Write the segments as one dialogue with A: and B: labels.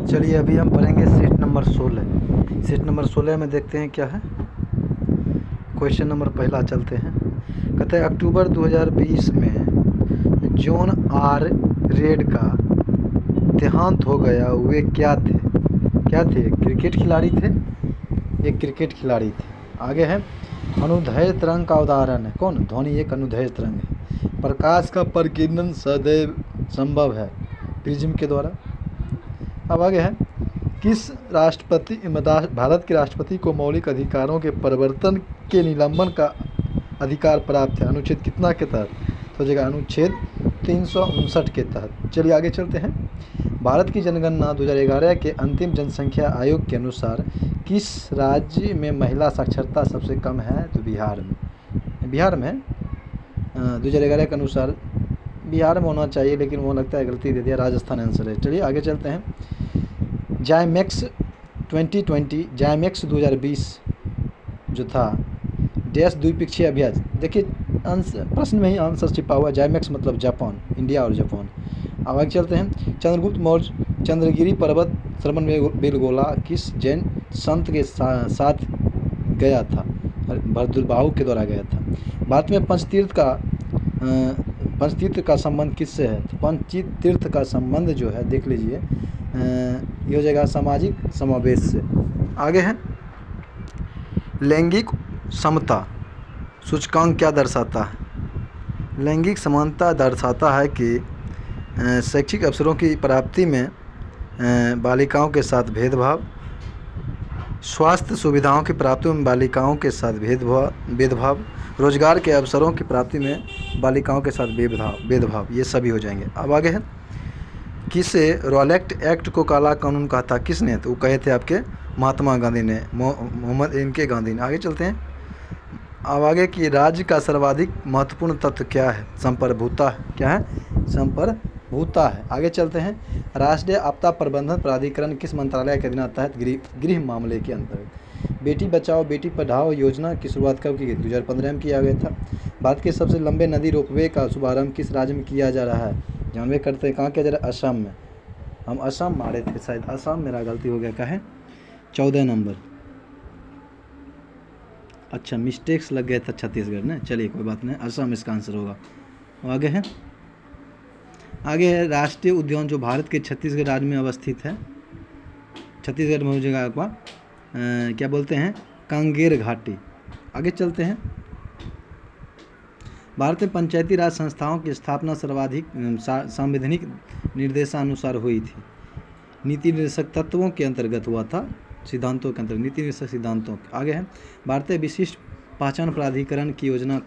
A: चलिए अभी हम पढ़ेंगे सीट नंबर 16। सीट नंबर 16 में देखते हैं क्या है। क्वेश्चन नंबर पहला चलते हैं। कहते हैं अक्टूबर 2020 में जॉन आर रेड का देहांत हो गया। वे क्या थे? क्रिकेट खिलाड़ी थे। एक क्रिकेट खिलाड़ी थे। आगे है अनुदैर्ध्य तरंग का उदाहरण है कौन? ध्वनि एक अनुदैर्ध्य तरंग है। प्रकाश का प्रकीर्णन सदैव संभव है प्रिज्म के द्वारा। अब आगे है किस राष्ट्रपति भारत के राष्ट्रपति को मौलिक अधिकारों के परिवर्तन के निलंबन का अधिकार प्राप्त है? अनुच्छेद कितना के तहत? तो हो जाएगा अनुच्छेद 359 के तहत। चलिए आगे चलते हैं। भारत की जनगणना 2011 के अंतिम जनसंख्या आयोग के अनुसार किस राज्य में महिला साक्षरता सबसे कम है? तो बिहार में 2011 के अनुसार बिहार में होना चाहिए, लेकिन वो लगता है गलती दे दिया, राजस्थान आंसर है। चलिए आगे चलते हैं। जाइमेक्स 2020 जो था डैश द्विपक्षीय अभ्यास। देखिए प्रश्न में ही आंसर छिपा हुआ। जाइमेक्स मतलब जापान, इंडिया और जापान। अब आगे चलते हैं। चंद्रगुप्त मौर्य चंद्रगिरी पर्वत श्रवण बेलगोला किस जैन संत के साथ गया था? भरद्रुबाहु के द्वारा गया था। भारत में पंचतीर्थ का संबंध किससे है? तो पंचतीर्थ का संबंध जो है देख लीजिए, ये हो जाएगा सामाजिक समावेश से। आगे है लैंगिक समता सूचकांक क्या दर्शाता है? लैंगिक समानता दर्शाता है कि शैक्षिक अवसरों की प्राप्ति में बालिकाओं के साथ भेदभाव, स्वास्थ्य सुविधाओं की प्राप्ति में बालिकाओं के साथ भेदभाव, रोजगार के अवसरों की प्राप्ति में बालिकाओं के साथ भेदभाव, ये सभी हो जाएंगे। अब आगे है किसे रॉलेट एक्ट को काला कानून कहा था? किसने? तो वो कहे थे आपके महात्मा गांधी ने, मोहम्मद इनके गांधी ने। आगे चलते हैं। अब आगे कि राज्य का सर्वाधिक महत्वपूर्ण तत्व क्या है? संप्रभुता है। क्या है? संप्रभुता है। आगे चलते हैं। राष्ट्रीय आपदा प्रबंधन प्राधिकरण किस मंत्रालय के अधीन आता है? गृह मामले के अंतर्गत। बेटी बचाओ बेटी पढ़ाओ योजना की शुरुआत कब की गई? 2015 में किया गया था। भारत के सबसे लंबे नदी रोपवे का शुभारंभ किस राज्य में किया जा रहा है? जानवे करते हैं कहाँ किया जा रहा है? असम में। हम असम मारे थे शायद, असम, मेरा गलती हो गया। क्या है? 14 नंबर। अच्छा मिस्टेक्स लग गया था छत्तीसगढ़ ने। चलिए कोई बात नहीं, असम इसका आंसर होगा। आगे है राष्ट्रीय उद्यान जो भारत के छत्तीसगढ़ राज्य में अवस्थित है। छत्तीसगढ़ में हो जाएगा आपका क्या बोलते हैं? कांगेर घाटी। आगे चलते हैं। भारत में पंचायती राज संस्थाओं की स्थापना सर्वाधिक संवैधानिक निर्देशानुसार हुई थी। नीति निर्देशक तत्वों के अंतर्गत हुआ था, सिद्धांतों के अंतर्गत, नीति निर्देशक सिद्धांतों। आगे है भारतीय विशिष्ट पहचान प्राधिकरण की योजना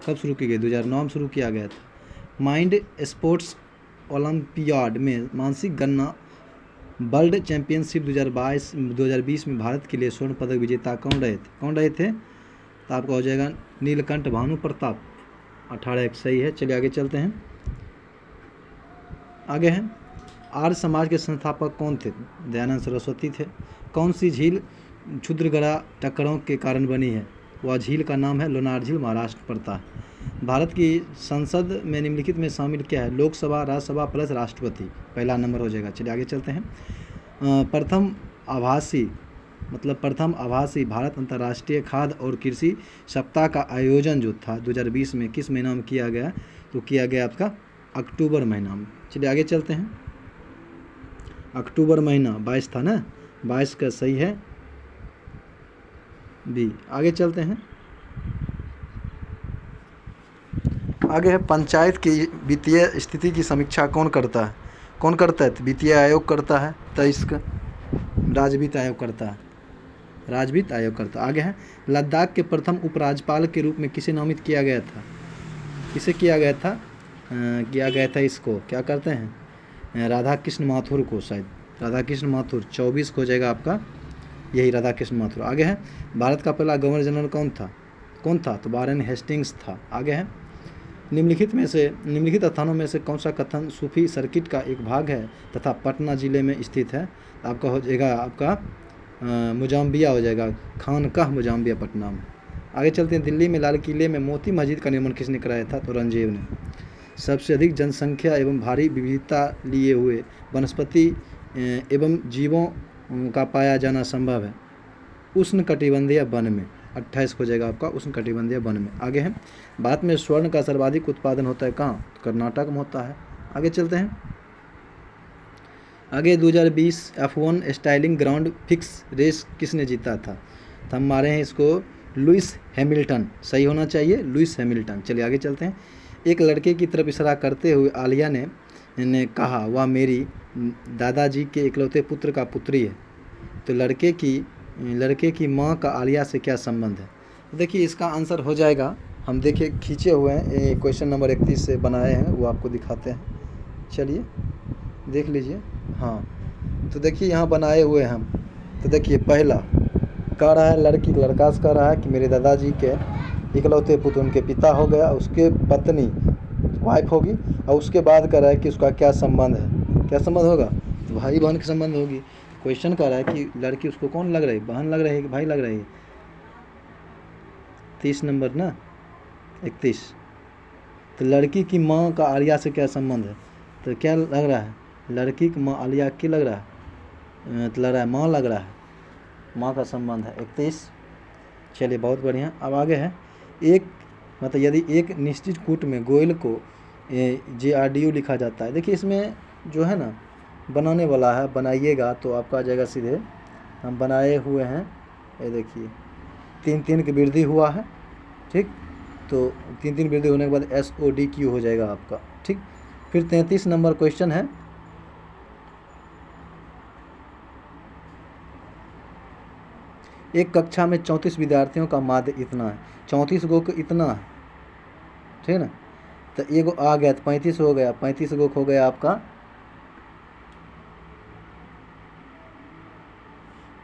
A: कब शुरू की गई? 2009 में शुरू किया गया था। माइंड स्पोर्ट्स ओलंपियाड में मानसिक गणना वर्ल्ड चैंपियनशिप 2020 में भारत के लिए स्वर्ण पदक विजेता कौन रहे थे? तो आपका हो जाएगा नीलकंठ भानु प्रताप। 18 सही है। चलिए आगे चलते हैं। आगे हैं आर्य समाज के संस्थापक कौन थे? दयानंद सरस्वती थे। कौन सी झील क्षुद्रग्रह टक्करों के कारण बनी है? वह झील का नाम है लोनार झील, महाराष्ट्र पड़ता है। भारत की संसद में निम्नलिखित में शामिल क्या है? लोकसभा, राज्यसभा प्लस राष्ट्रपति, पहला नंबर हो जाएगा। चलिए आगे चलते हैं। प्रथम आभासी भारत अंतर्राष्ट्रीय खाद्य और कृषि सप्ताह का आयोजन जो था 2020 में किस महीना में किया गया? तो किया गया आपका अक्टूबर महीना में। चलिए आगे चलते हैं। अक्टूबर महीना 22 था ना, 22 का सही है बी। आगे चलते हैं। आगे है पंचायत की वित्तीय स्थिति की समीक्षा कौन करता है? तो वित्तीय आयोग करता है। 23 का राजवित्त आयोग करता है। आगे है लद्दाख के प्रथम उपराज्यपाल के रूप में किसे नामित किया गया था? किया गया था इसको क्या करते हैं? राधा कृष्ण माथुर को, शायद राधा कृष्ण माथुर। 24 को हो जाएगा आपका यही राधा कृष्ण माथुर। आगे है भारत का पहला गवर्नर जनरल कौन था? तो वारेन हेस्टिंग्स था। आगे है निम्नलिखित स्थानों में से कौन सा कथन सूफी सर्किट का एक भाग है तथा पटना जिले में स्थित है? आपका हो जाएगा आपका मुजाम्बिया हो जाएगा, खानकाह मुजाम्बिया पटना में। आगे चलते हैं। दिल्ली में लाल किले में मोती मस्जिद का निर्माण किसने कराया था? तो औरंगजेब ने। सबसे अधिक जनसंख्या एवं भारी विविधता लिए हुए वनस्पति एवं जीवों का पाया जाना संभव है उष्णकटिबंधीय वन में। 28 हो जाएगा आपका उष्णकटिबंधीय वन में। आगे है, भारत में स्वर्ण का सर्वाधिक उत्पादन होता है कहाँ? कर्नाटक में होता है। आगे चलते हैं। आगे 2020 F1 styling ground fix race किसने जीता था? तो हम मारे हैं इसको लुइस हैमिल्टन। सही होना चाहिए लुइस हैमिल्टन। चलिए आगे चलते हैं। एक लड़के की तरफ इशारा करते हुए आलिया ने कहा वह मेरी दादाजी के इकलौते पुत्र का पुत्री है। तो लड़के की माँ का आलिया से क्या संबंध है? देखिए इसका आंसर हो जाएगा, हम देखिए खींचे हुए हैं, क्वेश्चन नंबर 31 से बनाए हैं, वो आपको दिखाते हैं। चलिए देख लीजिए। हाँ तो देखिए यहाँ बनाए हुए हैं हम। तो देखिए पहला कह रहा है लड़का से कह रहा है कि मेरे दादाजी के इकलौते पुत्र, उनके पिता हो गया, उसके पत्नी वाइफ होगी, और उसके बाद कह रहा है कि उसका क्या संबंध है? क्या संबंध होगा? तो भाई बहन के संबंध होगी। क्वेश्चन कह रहा है कि लड़की उसको कौन लग रही है? बहन लग रही है कि भाई लग रही है? 30 नंबर ना 31। तो लड़की की माँ का आलिया से क्या संबंध है? तो क्या लग रहा है? लड़की की माँ आलिया की लग रहा है, तो लग रहा है माँ लग रहा है, माँ का संबंध है 31। चलिए बहुत बढ़िया। अब आगे है, एक मतलब यदि एक निश्चित कूट में गोयल को JRDU लिखा जाता है। देखिए इसमें जो है ना बनाने वाला है, बनाइएगा तो आपका आ जाएगा सीधे। हम बनाए हुए हैं, ये देखिए 3 की वृद्धि हुआ है, ठीक। तो 3 वृद्धि होने के बाद SODQ हो जाएगा आपका, ठीक। फिर 33 नंबर क्वेश्चन है, एक कक्षा में 34 विद्यार्थियों का माध्य इतना है, 34 गो को इतना है, ठीक ना। तो एगो आ गया तो 35 हो गया, 35 गो हो गया आपका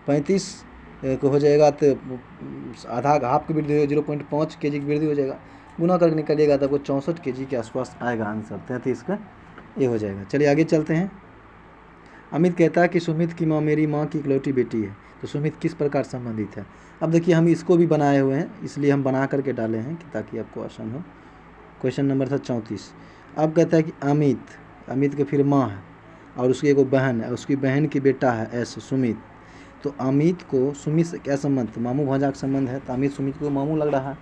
A: 35 को हो जाएगा, तो आधा हाफ की वृद्धि हो 0.5 kg की वृद्धि हो जाएगा, गुना करके निकलिएगा तो आपको 64 kg के आसपास आएगा आंसर, 33 का ये हो जाएगा। चलिए आगे चलते हैं। अमित कहता है कि सुमित की माँ मेरी माँ की इकलौती बेटी है, तो सुमित किस प्रकार संबंधित है? अब देखिए हम इसको भी बनाए हुए हैं, इसलिए हम बना करके डाले हैं कि ताकि आपको आसान हो। क्वेश्चन नंबर था 34। अब कहता है कि अमित के फिर माँ है और उसकी एक बहन है, उसकी बहन की बेटा है सुमित। तो अमित को सुमित से क्या संबंध? मामू भांजा का संबंध है, तो अमित सुमित को मामू लग रहा है,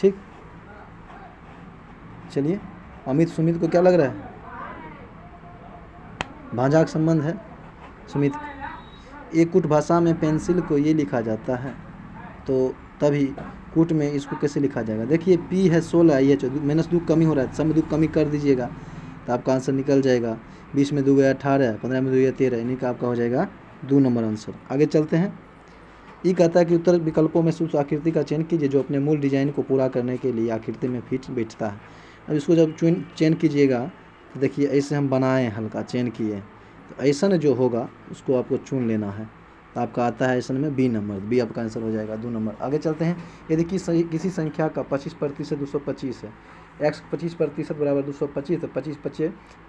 A: ठीक। चलिए अमित सुमित को क्या लग रहा है? भांजा का संबंध है सुमित। एक कूट भाषा में पेंसिल को ये लिखा जाता है, तो तभी कूट में इसको कैसे लिखा जाएगा? देखिए P है 16, ये -2 कमी हो रहा है, सब में 2 कमी कर दीजिएगा तो आपका आंसर निकल जाएगा। 20 में 2 गया 18, 15 में 2 गया 13, इन्हीं का आपका हो जाएगा 2 नंबर आंसर। आगे चलते हैं। ये कहता है कि उत्तर विकल्पों में उस आकृति का चयन कीजिए जो अपने मूल डिजाइन को पूरा करने के लिए आकृति में फिट बैठता है। अब इसको जब चयन कीजिएगा तो देखिए ऐसे हम बनाए, हल्का चयन किए, तो ऐसा जो होगा उसको आपको चुन लेना है, तो आपका आता है ऐसा में B नंबर, B आपका आंसर हो जाएगा 2 नंबर। आगे चलते हैं। यदि किसी संख्या का 25% 225 है, x 25% बराबर 225, तो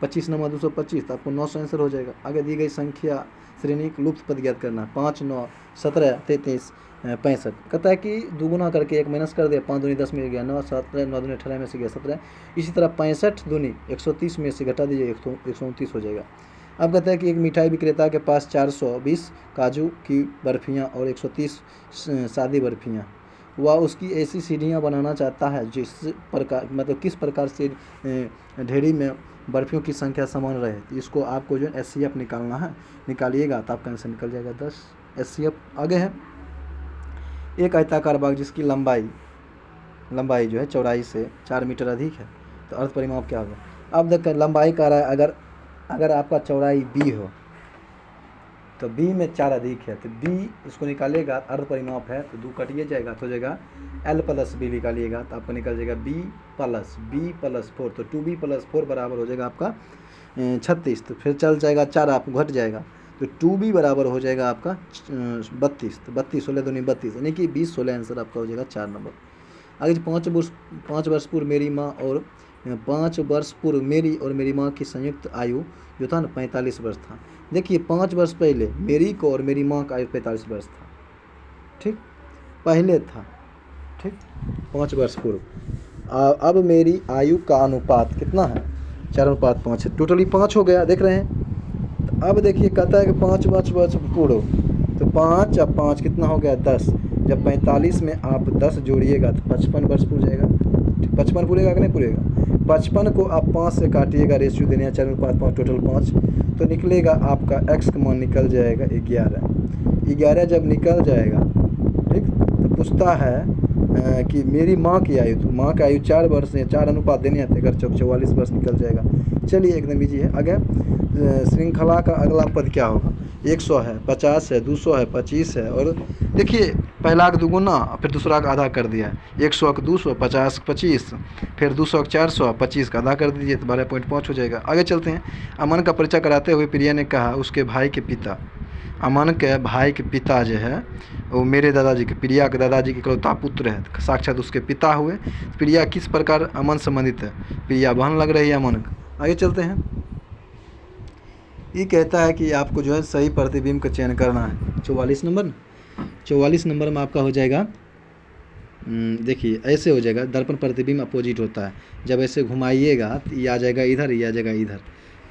A: 25 नंबर 225, तो आपको 900 आंसर हो जाएगा। आगे दी गई संख्या श्रेणी लुप्त पद ज्ञात करना, 5, 9, 17, 33, 65। कहता है कि दुगुना करके 1 माइनस कर दिया, 5 दूनी 10 में गया 9, 17, 9 दूनी 18 में से गया 17। इसी तरह 65 दूनी 130 में से घटा दीजिए 129 हो जाएगा। अब कहता है कि एक मिठाई विक्रेता के पास 420 काजू की बर्फियाँ और 130 सादी बर्फियाँ, वह उसकी ऐसी सीढ़ियाँ बनाना चाहता है जिस प्रकार मतलब किस प्रकार से ढेरी में बर्फियों की संख्या समान रहे। तो इसको आपको जो है SCF निकालना है, निकालिएगा तो आपका आंसर निकल जाएगा 10 SCF। आगे है, एक आयताकार बाग जिसकी लंबाई जो है चौड़ाई से 4 मीटर अधिक है, तो अर्थ परिमाप क्या होगा? अब देखकर लंबाई का रहा है, अगर आपका चौड़ाई B हो तो B में 4 अधिक है, तो B इसको निकालिएगा, अर्ध परिमाप है तो 2 कटिए जाएगा, तो हो जाएगा L + B निकालिएगा तो आपको निकल जाएगा B + 4, तो 2B + 4 बराबर हो जाएगा आपका 36। तो फिर चल जाएगा 4 आपको घट जाएगा, तो 2B बराबर हो जाएगा आपका 32, तो 32 16 दूनी 32, यानी कि 20 16 आंसर आपका हो जाएगा 4 नंबर। आगे 5 वर्ष पूर्व मेरी माँ और 5 वर्ष पूर्व मेरी और मेरी माँ की संयुक्त आयु जो था ना 45 वर्ष था। देखिए 5 वर्ष पहले मेरी को और मेरी माँ का आयु 45 वर्ष था, ठीक, पहले था, ठीक, 5 वर्ष पूर्व। अब मेरी आयु का अनुपात कितना है? 4:5 है, टोटली 5 हो गया, देख रहे हैं तो अब देखिए कहता है कि 5 वर्ष पूरो, तो 5 अब 5 कितना हो गया 10। जब 45 में आप 10 जोड़िएगा तो 55 वर्ष पूर जाएगा। 55 पूरेगा कि नहीं पूरेगा? 55 को आप 5 से काटिएगा, रेशियो देने हैं 4:5 टोटल 5, तो निकलेगा आपका x का मान निकल जाएगा 11। जब निकल जाएगा, ठीक, तो पूछता है कि मेरी माँ की आयु, तो माँ की आयु 4 वर्ष है, 4 अनुपात देने आते, अगर 44 वर्ष निकल जाएगा। चलिए एकदम ईजी है। आगे श्रृंखला का अगला पद क्या होगा? 100 है, 50 है, 200 है, 25 है, और देखिए पहला का दुगुना फिर दूसरा का आधा कर दिया है। 100 का 200, 50 का 25, फिर 200 का 400, 25 का आधा कर दीजिए तो 12.5 हो जाएगा। आगे चलते हैं। अमन का परिचय कराते हुए प्रिया ने कहा उसके भाई के पिता, अमन के भाई के पिता जो है वो मेरे दादाजी के, प्रिया के दादाजी के इकलौता पुत्र है, साक्षात उसके पिता हुए। प्रिया किस प्रकार अमन संबंधित है? प्रिया बहन लग रही है अमन का। आगे चलते हैं। ये कहता है कि आपको जो है सही प्रतिबिंब का चयन करना है। 44 नंबर, 44 नंबर में आपका हो जाएगा, देखिए ऐसे हो जाएगा, दर्पण प्रतिबिंब अपोजिट होता है, जब ऐसे घुमाइएगा तो ये आ जाएगा इधर, ये आ जाएगा इधर,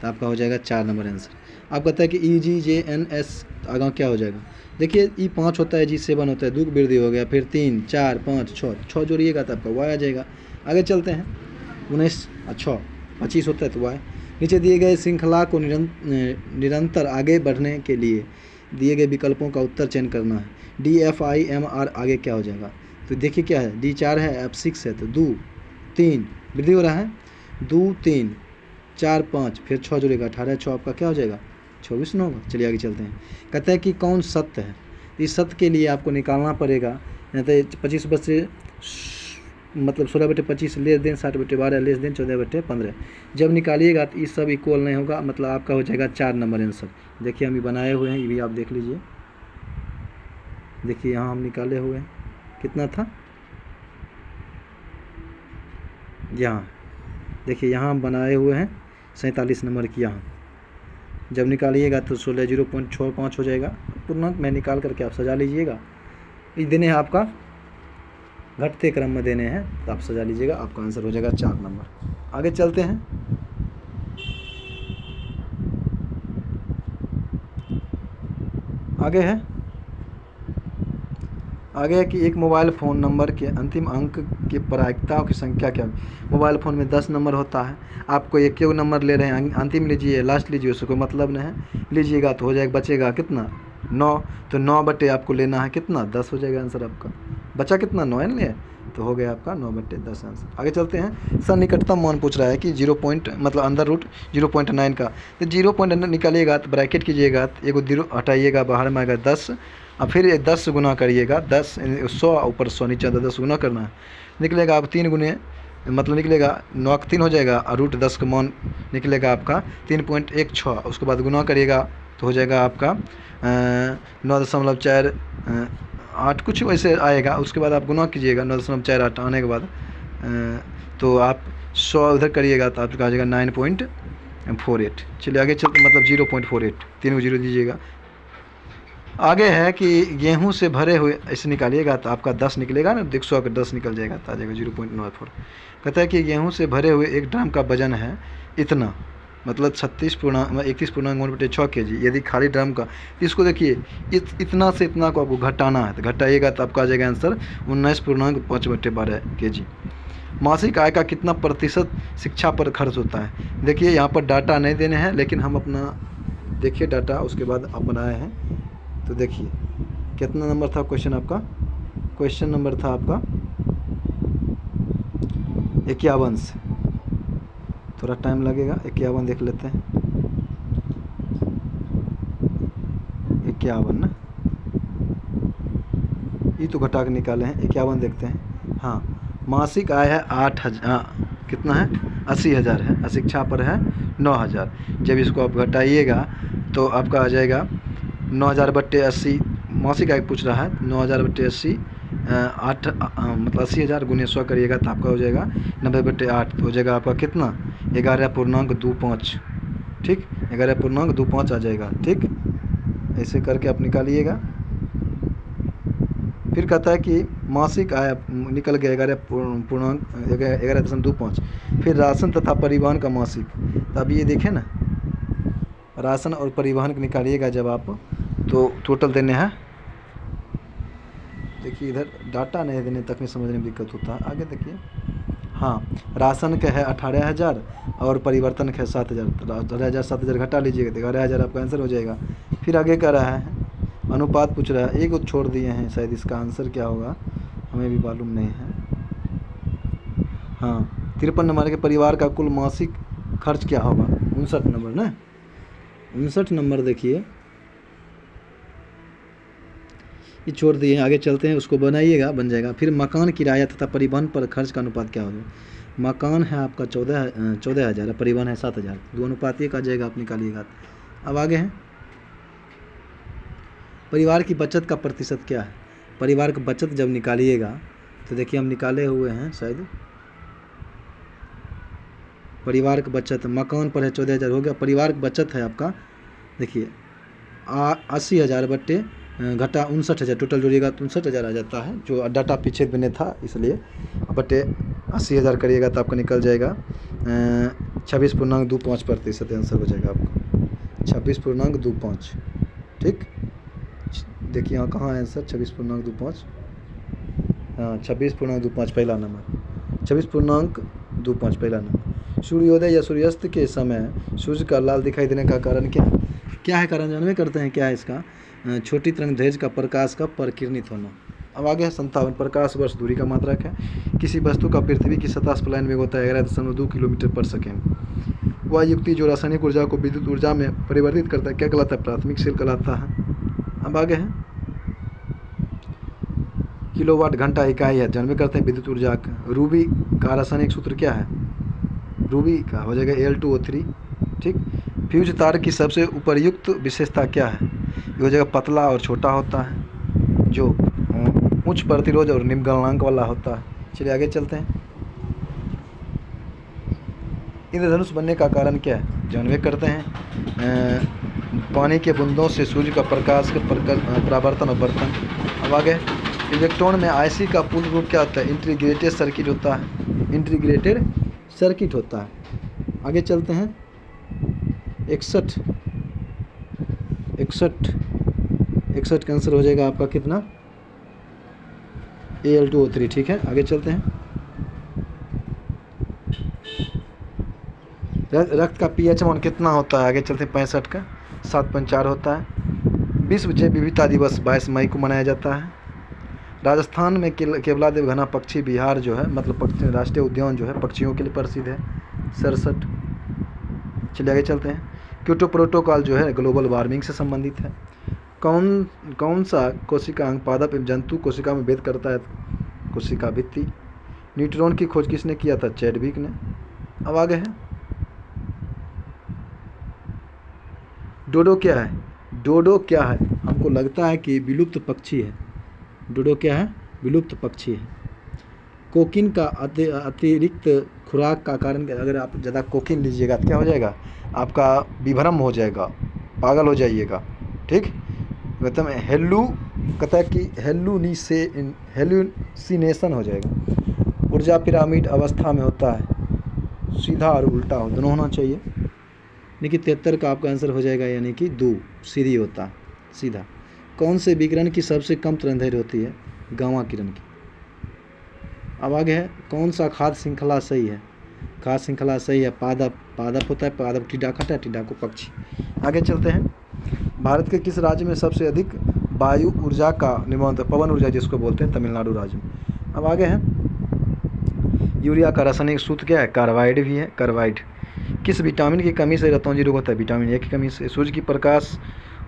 A: तो आपका हो जाएगा 4 नंबर आंसर। आप कहता है कि EGJNS आगे क्या हो जाएगा? देखिए E5 होता है, G7 होता है, 2 वृद्धि हो गया, फिर 3 4 5 6 जोड़िएगा तो आपका Y आ जाएगा। आगे चलते हैं। 19 6 25 होता है तो Y। नीचे दिए गए श्रृंखला को निरंतर आगे बढ़ने के लिए दिए गए विकल्पों का उत्तर चयन करना है। DFIMR आगे क्या हो जाएगा? तो देखिए क्या है, D4 है, F6 है, तो 2 3 वृद्धि हो रहा है, 2 3 4 5 फिर 6 जोड़ेगा, 18 6 आपका क्या हो जाएगा? 24 न होगा। चलिए आगे चलते हैं। कहते हैं कि कौन सत्य है? इस सत्य के लिए आपको निकालना पड़ेगा, नहीं तो 25 बचे मतलब 16/25 लेस देन 60/12 लेस देन 14/15। जब निकालिएगा तो ये सब इक्वल नहीं होगा, मतलब आपका हो जाएगा 4 नंबर आंसर। देखिए हम ये बनाए हुए हैं, ये भी आप देख लीजिए। देखिए यहाँ हम निकाले हुए हैं, कितना था यहाँ, देखिए यहाँ हम बनाए हुए हैं 47 नंबर की। यहाँ जब निकालिएगा तो 0.65 हो जाएगा। पूर्णांक में निकाल करके आप सजा लीजिएगा। ये देने हैं आपका घटते क्रम में देने हैं, तो आप सजा लीजिएगा, आपका आंसर हो जाएगा 4 नंबर। आगे चलते हैं। आगे है कि एक मोबाइल फ़ोन नंबर के अंतिम अंक की प्रायिकताओं की संख्या क्या है? मोबाइल फ़ोन में 10 नंबर होता है, आपको एक नंबर ले रहे हैं, अंतिम लीजिए लास्ट लीजिए, उससे कोई मतलब नहीं है। लीजिएगा तो हो जाएगा, बचेगा कितना 9, तो 9 बटे आपको लेना है कितना 10 हो जाएगा आंसर आपका। बचा कितना 9 है ना, तो हो गया आपका 9/10 आंसर। आगे चलते हैं। सन्निकटतम मान पूछ रहा है कि 0 पॉइंट मतलब अंदर रूट 0.9 का, तो 0 निकालिएगा तो ब्रैकेट कीजिएगा, तो एगो 0 हटाइएगा, बाहर में आएगा 10, और फिर 10 से गुना करिएगा, 10 100 ऊपर 100 नीचे 10 गुना करना है, निकलेगा आप 3 गुने मतलब निकलेगा 9 का 3 हो जाएगा, और रूट 10 का मान निकलेगा आपका 3.16। उसके बाद गुना करिएगा तो हो जाएगा आपका 9.48 कुछ वैसे आएगा। उसके बाद आप गुना कीजिएगा 9.48 आने के बाद तो आप 100 उधर करिएगा तो आपका आ जाएगा 9.48। चलिए आगे चलते, मतलब 0.48, 3 को 0 दीजिएगा। आगे है कि गेहूं से भरे हुए ऐसे निकालिएगा तो आपका 10 निकलेगा ना, 100 का 10 निकल जाएगा तो आ जाएगा 0.94। कहता है कि गेहूं से भरे हुए 1 ड्रम का वजन है इतना, मतलब 31.6 kg। यदि खाली ड्रम का, इसको देखिए इतना से इतना को आपको घटाना है, तो घटाइएगा तो आपका आ जाएगा आंसर 19.5/12 kg। मासिक आय का कितना प्रतिशत शिक्षा पर खर्च होता है? देखिए यहाँ पर डाटा नहीं देने हैं, लेकिन हम अपना देखिए डाटा उसके बाद आप बनाए हैं। तो देखिए कितना नंबर था क्वेश्चन आपका? क्वेश्चन नंबर था आपका 51 से, थोड़ा टाइम लगेगा, 51 देख लेते हैं। 51 ना, ये तो घटा के निकाले हैं, 51 देखते हैं। हाँ, मासिक आय है 8,000, कितना है 80,000 है, शिक्षा पर है 9,000। जब इसको आप घटाइएगा तो आपका आ जाएगा 9,000/80। मासिक आय पूछ रहा है 9,000/80, 8 मतलब 80,000 गुने 100 करिएगा तो आपका हो जाएगा 90/8, तो हो जाएगा आपका कितना 11.25। ठीक, 11.25 आ जाएगा। ठीक, ऐसे करके आप निकालिएगा। फिर कहता है कि मासिक आय निकल गया 11.25। फिर राशन तथा परिवहन का मासिक, तो अब ये देखें ना, राशन और परिवहन निकालिएगा जब आप, तो टोटल देने हैं। देखिए इधर डाटा नहीं देने तक में समझने में दिक्कत होता है। आगे देखिए, हाँ, राशन का है 18,000 और परिवर्तन का है 7,000। 18,000 7,000 घटा लीजिएगा, 11,000 आपका आंसर हो जाएगा। फिर आगे कर रहा है, अनुपात पूछ रहा है, एक छोड़ दिए हैं, शायद इसका आंसर क्या होगा हमें भी मालूम नहीं है। हाँ, 53 नंबर के परिवार का कुल मासिक खर्च क्या होगा, 59 नंबर ना, 59 नंबर देखिए, ये छोड़ दिए हैं। आगे चलते हैं, उसको बनाइएगा, बन जाएगा। फिर मकान किराया तथा परिवहन पर खर्च का अनुपात क्या होगा। मकान है आपका 14,000, परिवहन है 7,000, दो अनुपात एक आ जाएगा, आप निकालिएगा। अब आगे हैं, परिवार की बचत का प्रतिशत क्या है। परिवार की बचत जब निकालिएगा तो देखिए हम निकाले हुए हैं शायद, परिवार की बचत मकान पर है 14,000 हो गया, परिवार की बचत है आपका देखिए 80,000 बट्टे घटा 59,000, टोटल जोड़िएगा तो 59,000 आ जाता है, जो डाटा पीछे में था इसलिए, बट्टे 80,000 करिएगा तो आपका निकल जाएगा 26.25% आंसर हो जाएगा आपका, 26.25। ठीक, देखिए यहाँ कहाँ है आंसर, 26.25, हाँ 26.25 पहला नंबर, 26.25 पहला नंबर। सूर्योदय या सूर्यास्त के समय सूर्य का लाल दिखाई देने का कारण क्या है, कारण जानवे करते हैं क्या है इसका। छोटी तरंगदैर्घ्य का प्रकाश का परिकिरणित होना। अब आगे है 57, प्रकाश वर्ष दूरी का मात्रक है। किसी वस्तु का पृथ्वी की सतह पर लाइन वेग होता है 11.2 किलोमीटर पर सेकेंड। वह युक्ति जो रासायनिक ऊर्जा को विद्युत ऊर्जा में परिवर्तित करता है क्या कहलाता है, प्राथमिक सेल कहलाता है। अब आगे है, किलोवाट घंटा इकाई है, जानवे करते हैं विद्युत ऊर्जा का। रूबी का रासायनिक सूत्र क्या है, रूबी का हो जाएगा Al2O3। ठीक, फ्यूज तार की सबसे उपयुक्त विशेषता क्या है, ये हो जाएगा पतला और छोटा होता है, जो उच्च प्रतिरोध और निम्न गलनांक वाला होता है। चलिए आगे चलते हैं, इंद्रधनुष बनने का कारण क्या है, जानवे करते हैं पानी के बूंदों से सूर्य का प्रकाश के परावर्तन और वर्तन। अब आगे, इलेक्ट्रॉन में आईसी का पूर्ण रूप क्या होता है, इंटीग्रेटेड सर्किट होता है, इंटीग्रेटेड सर्किट होता है। आगे चलते हैं, 61 का आंसर हो जाएगा आपका कितना, Al2O3। ठीक है, आगे चलते हैं, रक्त का पीएच मान कितना होता है, आगे चलते हैं 65 का 7.4 होता है। विश्व जैव विविधता दिवस 22 मई को मनाया जाता है। राजस्थान में केवलादेव घना पक्षी विहार जो है, मतलब पक्षी राष्ट्रीय उद्यान जो है पक्षियों के लिए प्रसिद्ध है, 67। चलिए आगे चलते हैं, क्योटो प्रोटोकॉल जो है ग्लोबल वार्मिंग से संबंधित है। कौन सा कोशिका अंग पादप एवं जंतु कोशिका में भेद करता है, कोशिका भित्ति। न्यूट्रॉन की खोज किसने किया था, चैडविक ने। अब आगे है, डोडो क्या है, डोडो क्या है, हमको लगता है कि विलुप्त पक्षी है, डोडो क्या है, विलुप्त पक्षी है। कोकीन का अतिरिक्त खुराक का कारण, अगर आप ज़्यादा कोकीन लीजिएगा तो क्या हो जाएगा, आपका विभ्रम हो जाएगा, पागल हो जाइएगा। ठीक, मतलब कहता है कि हेलुसिनेशन हो जाएगा। ऊर्जा पिरामिड अवस्था में होता है, सीधा और उल्टा हो, दोनों होना चाहिए। यानी कि 73 का आपका आंसर हो जाएगा, यानी कि 2 सीधी होता है, सीधा। कौन से विकिरण की सबसे कम तरंगदैर्घ्य होती है, गामा किरण की। अब आगे है, कौन सा खाद्य श्रृंखला सही है, खाद्य श्रृंखला सही है पादप होता है, पादप टिड्डा खाता है, टिड्डा को पक्षी। आगे चलते हैं, भारत के किस राज्य में सबसे अधिक वायु ऊर्जा का निर्माण होता है, पवन ऊर्जा जिसको बोलते हैं, तमिलनाडु राज्य में। अब आगे है, यूरिया का रासायनिक सूत्र क्या है, कार्बाइड भी है, कार्बाइड। किस विटामिन की कमी से रतौंधी रोग होता है, विटामिन ए की कमी से। सूर्य की प्रकाश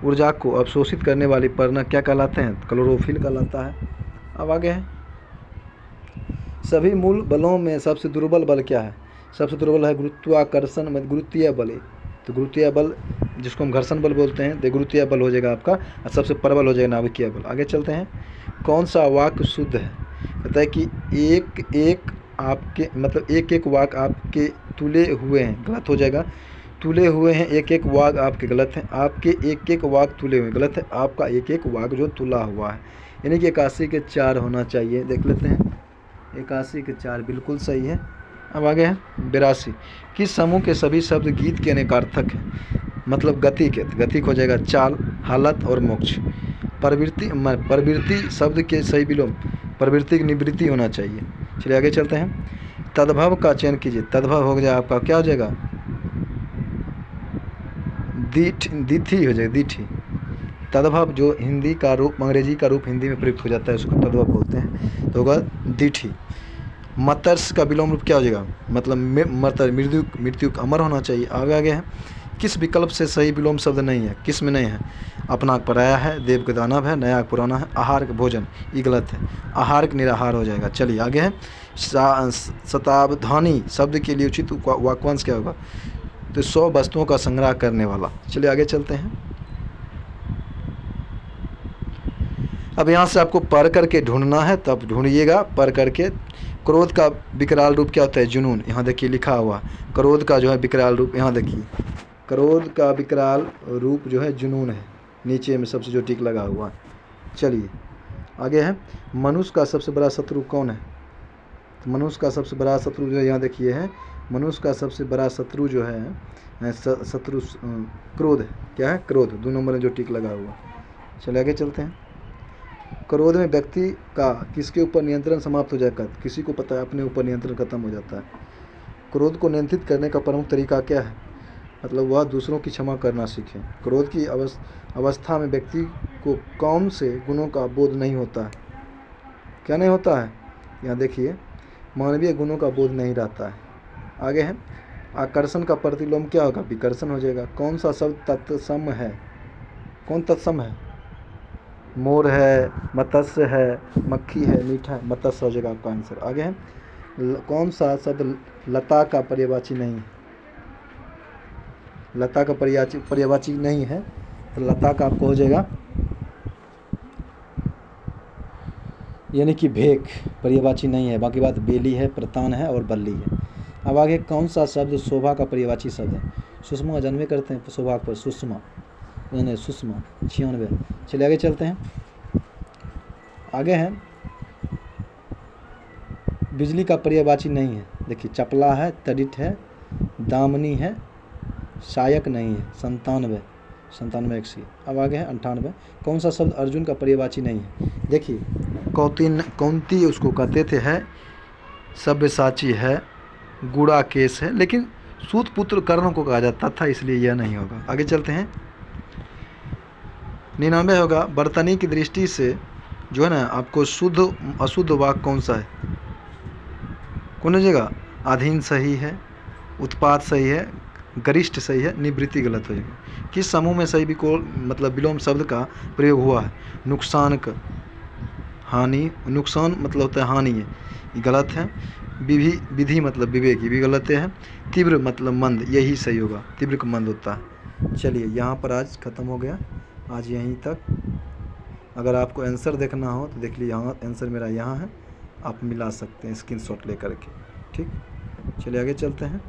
A: ऊर्जा को अवशोषित करने वाली परना क्या कहलाते हैं, क्लोरोफिल कहलाता है। अब आगे है, सभी मूल बलों में सबसे दुर्बल बल क्या है, सबसे दुर्बल है गुरुत्वाकर्षण में गुरुत्वीय बल। तो गुरुत्वीय बल जिसको हम घर्षण बल बोलते हैं, तो गुरुत्वीय बल हो जाएगा आपका, और सबसे प्रबल हो जाएगा नाभिकीय बल। आगे चलते हैं, कौन सा वाक्य शुद्ध है, कहता है कि एक एक वाक्य आपके तुले हुए हैं, गलत हो जाएगा, तुले हुए हैं एक एक वाक्य आपके, गलत है, आपके एक एक वाक्य तुले हुए, गलत है, आपका एक एक वाक्य जो तुला हुआ है, यानी कि 81 के 4 होना चाहिए। देख लेते हैं, 81 के 4 बिल्कुल सही है। अब आगे है 82, किस समूह के सभी शब्द गीत के अनेकार्थक हैं, मतलब गति के, गति हो जाएगा चाल, हालत और मोक्ष। प्रवृत्ति शब्द के सही विलोम प्रवृत्ति की निवृत्ति होना चाहिए। चलिए आगे चलते हैं। तद्भव का चयन कीजिए। तद्भव हो जाएगा आपका, क्या हो जाएगा, दिठी हो जाएगा, दिठी। तद्भव जो हिंदी का रूप, अंग्रेजी का रूप हिंदी में प्रयुक्त हो जाता है, उसको तद्भव बोलते हैं, तो होगा दिठी। मतर्स का विलोम रूप क्या हो जाएगा, मतलब मृत्यु अमर होना चाहिए। आगे है, किस विकल्प से सही विलोम शब्द नहीं है, किस में नहीं है, अपना पराया है, देव के दानव है, नया पुराना है, आहार के भोजन, ये गलत है, आहार के निराहार हो जाएगा। चलिए आगे है, शतावधानी शब्द के लिए उचित वाक्यांश क्या होगा, तो 100 वस्तुओं का संग्रह करने वाला। चलिए आगे चलते हैं। अब यहाँ से आपको पढ़ करके ढूंढना है, तब ढूंढिएगा पढ़ करके। क्रोध का विकराल रूप क्या होता है, जुनून। यहाँ देखिए लिखा हुआ, क्रोध का जो है विकराल रूप, यहाँ देखिए क्रोध का विकराल रूप जो है जुनून है, नीचे में सबसे जो टिक लगा हुआ है। चलिए आगे है, मनुष्य का सबसे बड़ा शत्रु कौन है, तो मनुष्य का सबसे बड़ा शत्रु जो है, यहाँ देखिए है, मनुष्य का सबसे बड़ा शत्रु जो है शत्रु क्रोध है। क्या है, क्रोध, 2 नंबर में जो टिक लगा हुआ। चलिए आगे चलते हैं। क्रोध में व्यक्ति का किसके ऊपर नियंत्रण समाप्त हो जाएगा, किसी को पता है अपने ऊपर नियंत्रण खत्म हो जाता है। क्रोध को नियंत्रित करने का प्रमुख तरीका क्या है, मतलब वह दूसरों की क्षमा करना सीखे। क्रोध की अवस्था में व्यक्ति को कौन से गुणों का बोध नहीं होता है, क्या नहीं होता है, यहाँ देखिए मानवीय गुणों का बोध नहीं रहता है। आगे है, आकर्षण का प्रतिलोम क्या होगा, विकर्षण हो जाएगा। कौन सा शब्द तत्सम है, कौन तत्सम है, मोर है, मत्स्य है, मक्खी है, मीठा है, मत्स्य हो जाएगा आपका आंसर। आगे है, कौन सा शब्द लता का पर्यायवाची नहीं है, लता का पर्यायवाची नहीं है, तो लता का आपको हो जाएगा यानी कि भेक, पर्यायवाची नहीं है। बाकी बात बेली है, प्रतान है और बल्ली है। अब आगे, कौन सा शब्द शोभा का पर्यायवाची शब्द है, सुषमा जन्मे करते हैं शोभा पर, सुषमा यानी सुषमा, 96। चलिए आगे चलते हैं। आगे है, बिजली का पर्यायवाची नहीं है, देखिए चपला है, तड़ित है, दामनी है, शायक नहीं है, 97 100। अब आगे है 98, कौन सा शब्द अर्जुन का पर्यायवाची नहीं है, देखिए कौंती उसको कहते थे, है सब्यसाची है, गुड़ा केस है, लेकिन सूत पुत्र कर्ण को कहा जाता था, इसलिए यह नहीं होगा। आगे चलते हैं। 99 होगा, बर्तनी की दृष्टि से जो है ना आपको शुद्ध अशुद्ध वाक्य कौन सा है, कौन जगह, अधीन सही है, उत्पाद सही है, गरिष्ठ सही है, निवृत्ति गलत हो जाएगी। किस समूह में सही मतलब विलोम शब्द का प्रयोग हुआ है, नुकसान का, हानि, नुकसान मतलब होता है हानि है, ये गलत है। विधि मतलब विवेक, ये भी गलत है। तीव्र मतलब मंद, यही सही होगा, तीव्र का मंद होता है। चलिए यहाँ पर आज ख़त्म हो गया, आज यहीं तक। अगर आपको आंसर देखना हो तो देख लीजिए, यहाँ आंसर मेरा यहाँ है, आप मिला सकते हैं स्क्रीनशॉट लेकर के, ठीक। चलिए आगे चलते हैं।